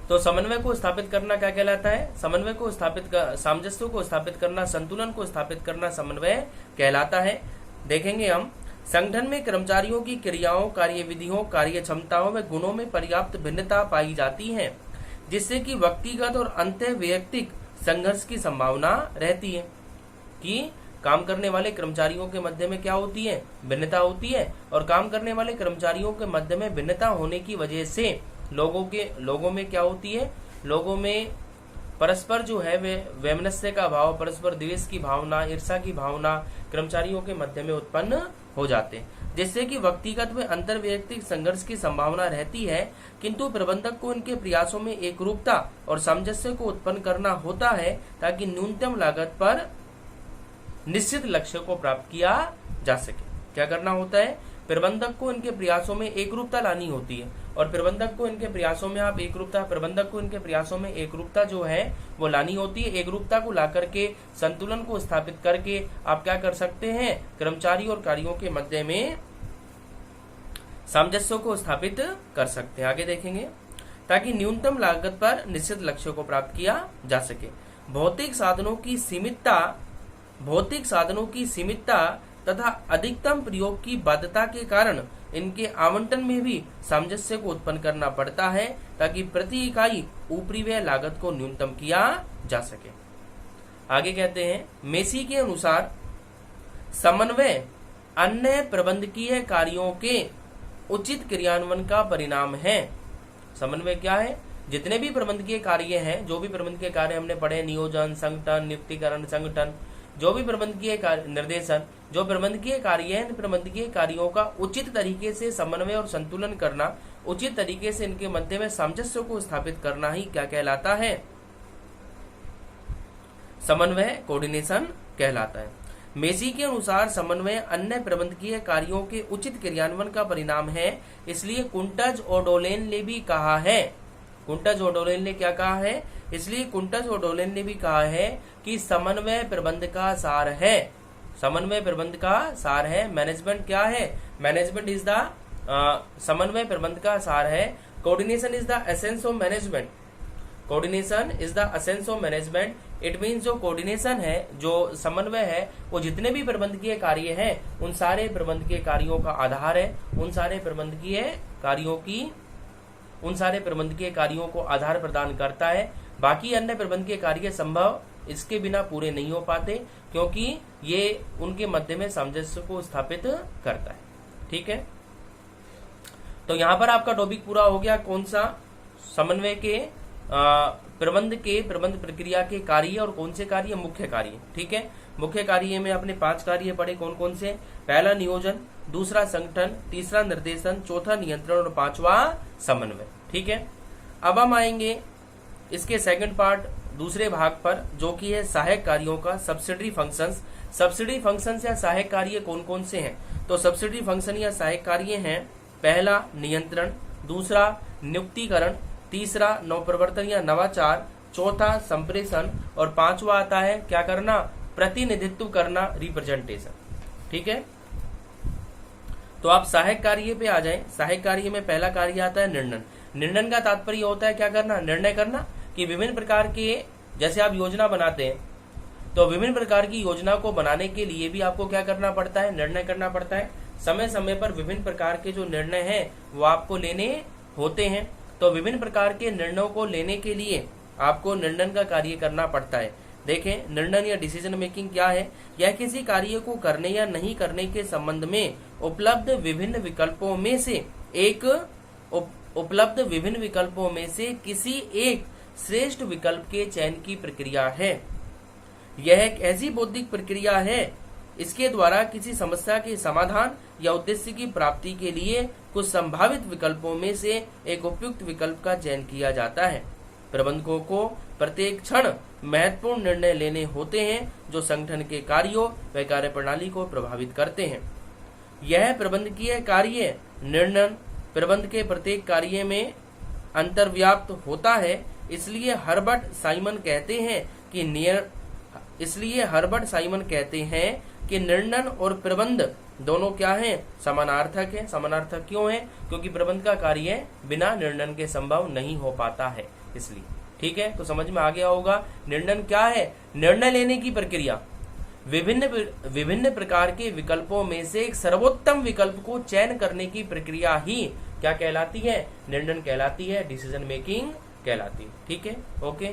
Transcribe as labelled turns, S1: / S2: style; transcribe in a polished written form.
S1: तो समन्वय को स्थापित करना क्या कहलाता है? समन्वय को सामंजस्य को स्थापित करना, संतुलन को स्थापित करना समन्वय कहलाता है। देखेंगे हम, संगठन में कर्मचारियों की क्रियाओं, कार्यविधियों, कार्य क्षमताओं व गुणों में पर्याप्त भिन्नता पाई जाती है, जिससे कि व्यक्तिगत और अंतः वैयक्तिक संघर्ष की संभावना रहती है। कि काम करने वाले कर्मचारियों के मध्य में क्या होती है? भिन्नता होती है। और काम करने वाले कर्मचारियों के मध्य में भिन्नता होने की वजह से लोगों में क्या होती है? लोगों में परस्पर जो है वे वैमनस्य का भाव, परस्पर द्वेष की भावना, ईर्ष्या की भावना कर्मचारियों के मध्य में उत्पन्न हो जाते हैं, जिससे कि व्यक्तिगत व अंतर्वैयक्तिक संघर्ष की संभावना रहती है। किंतु प्रबंधक को इनके प्रयासों में एकरूपता और सामंजस्य को उत्पन्न करना होता है, ताकि न्यूनतम लागत पर निश्चित लक्ष्य को प्राप्त किया जा सके। क्या करना होता है? प्रबंधक को इनके प्रयासों में एकरूपता लानी होती है, और प्रबंधक को इनके प्रयासों में एकरूपता जो है वो लानी होती है। एकरूपता को ला करके, संतुलन को स्थापित करके आप क्या कर सकते हैं? कर्मचारी और कार्यों के मध्य में सामंजस्य को स्थापित कर सकते हैं। आगे देखेंगे, ताकि न्यूनतम लागत पर निश्चित लक्ष्य को प्राप्त किया जा सके। भौतिक साधनों की सीमितता तथा अधिकतम प्रयोग की बाध्यता के कारण इनके आवंटन में भी सामंजस्य को उत्पन्न करना पड़ता है, ताकि प्रति इकाई ऊपरी व्यय लागत को न्यूनतम किया जा सके। आगे कहते हैं, मेसी के अनुसार समन्वय अन्य प्रबंधकीय कार्यों के उचित क्रियान्वयन का परिणाम है। समन्वय क्या है? जितने भी प्रबंधकीय कार्य हैं, जो भी प्रबंधकीय कार्य हमने पढ़े, नियोजन, संगठन, नियुक्तिकरण, संगठन, जो भी प्रबंधकीय निर्देशन, जो प्रबंधकीय कार्य है, प्रबंधकीय कार्यों का उचित तरीके से समन्वय और संतुलन करना, उचित तरीके से इनके मध्य में सामंजस्य को स्थापित करना ही क्या कहलाता है? समन्वय, कोऑर्डिनेशन कहलाता है। मेसी के अनुसार समन्वय अन्य प्रबंधकीय कार्यों के उचित क्रियान्वयन का परिणाम है। इसलिए कुंटज ओडोलेन ने भी कहा है, कुंटज ओडोलेन ने क्या कहा है? इसलिए कुंटज ओडोलेन ने भी कहा है कि समन्वय प्रबंध का सार है। समन्वय प्रबंध का सार है। मैनेजमेंट क्या है? मैनेजमेंट इज द समन्वय प्रबंध का सार है। Coordination is the essence of management. Coordination is the essence of management. It means जो कोऑर्डिनेशन है, जो समन्वय है, वो जितने भी प्रबंधकीय कार्य हैं, उन सारे प्रबंधकीय कार्यों का आधार है। उन सारे प्रबंधकीय कार्यों को आधार प्रदान करता है। बाकी अन्य प्रबंधकीय कार्य संभव इसके बिना पूरे नहीं हो पाते, क्योंकि ये उनके मध्य में सामंजस्य को स्थापित करता है। ठीक है, तो यहाँ पर आपका टॉपिक पूरा हो गया। कौन सा? समन्वय के प्रबंध प्रक्रिया के कार्य और कौन से कार्य? मुख्य कार्य। ठीक है, मुख्य कार्य में आपने 5 कार्य पढ़े। कौन कौन से? पहला नियोजन, दूसरा संगठन, तीसरा निर्देशन, चौथा नियंत्रण और 5वां समन्वय। ठीक है, अब हम आएंगे इसके सेकंड पार्ट, दूसरे भाग पर, जो कि है सहायक कार्यों का, सब्सिडरी फंक्शंस। सब्सिडरी फंक्शंस या सहायक कार्य कौन कौन से हैं? तो सब्सिडरी फंक्शन या सहायक कार्य हैं, पहला नियंत्रण, दूसरा नियुक्तिकरण, तीसरा नवप्रवर्तन या नवाचार, चौथा संप्रेषण और 5वां आता है क्या करना? प्रतिनिधित्व करना, रिप्रेजेंटेशन। ठीक है, तो आप सहायक कार्य पे आ जाएं। सहायक कार्य में पहला कार्य आता है निर्णय। निर्णय का तात्पर्य होता है क्या करना? निर्णय करना। कि विभिन्न प्रकार के, जैसे आप योजना बनाते हैं, तो विभिन्न प्रकार की योजना को बनाने के लिए भी आपको क्या करना पड़ता है? निर्णय करना पड़ता है। समय समय पर विभिन्न प्रकार के जो निर्णय हैं वो आपको लेने होते हैं। तो विभिन्न प्रकार के निर्णयों को लेने के लिए आपको निर्णय का कार्य करना पड़ता है। देखें, निर्णय या डिसीजन मेकिंग क्या है? यह किसी कार्य को करने या नहीं करने के संबंध में उपलब्ध विभिन्न विकल्पों में से किसी एक श्रेष्ठ विकल्प के चयन की प्रक्रिया है। यह एक ऐसी बौद्धिक प्रक्रिया है, इसके द्वारा किसी समस्या के समाधान या उद्देश्य की प्राप्ति के लिए कुछ संभावित विकल्पों में से एक उपयुक्त विकल्प का चयन किया जाता है। प्रबंधकों को प्रत्येक क्षण महत्वपूर्ण निर्णय लेने होते हैं, जो संगठन के कार्यों व कार्यप्रणाली को प्रभावित करते हैं। यह प्रबंधकीय कार्य निर्णय प्रबंध के प्रत्येक कार्य में अंतर्व्याप्त होता है। इसलिए हर्बर्ट साइमन कहते हैं कि निर्णय और प्रबंध दोनों क्या हैं? समानार्थक है। समानार्थक क्यों है? क्योंकि प्रबंध का कार्य बिना निर्णय के संभव नहीं हो पाता है। इसलिए। ठीक है, तो समझ में आ गया होगा। निर्णय क्या है? निर्णय लेने की प्रक्रिया, विभिन्न प्रकार के विकल्पों में से एक सर्वोत्तम विकल्प को चयन करने की प्रक्रिया ही क्या कहलाती है? निर्णय कहलाती है, डिसीजन मेकिंग कहलाती है। ठीक है, ओके।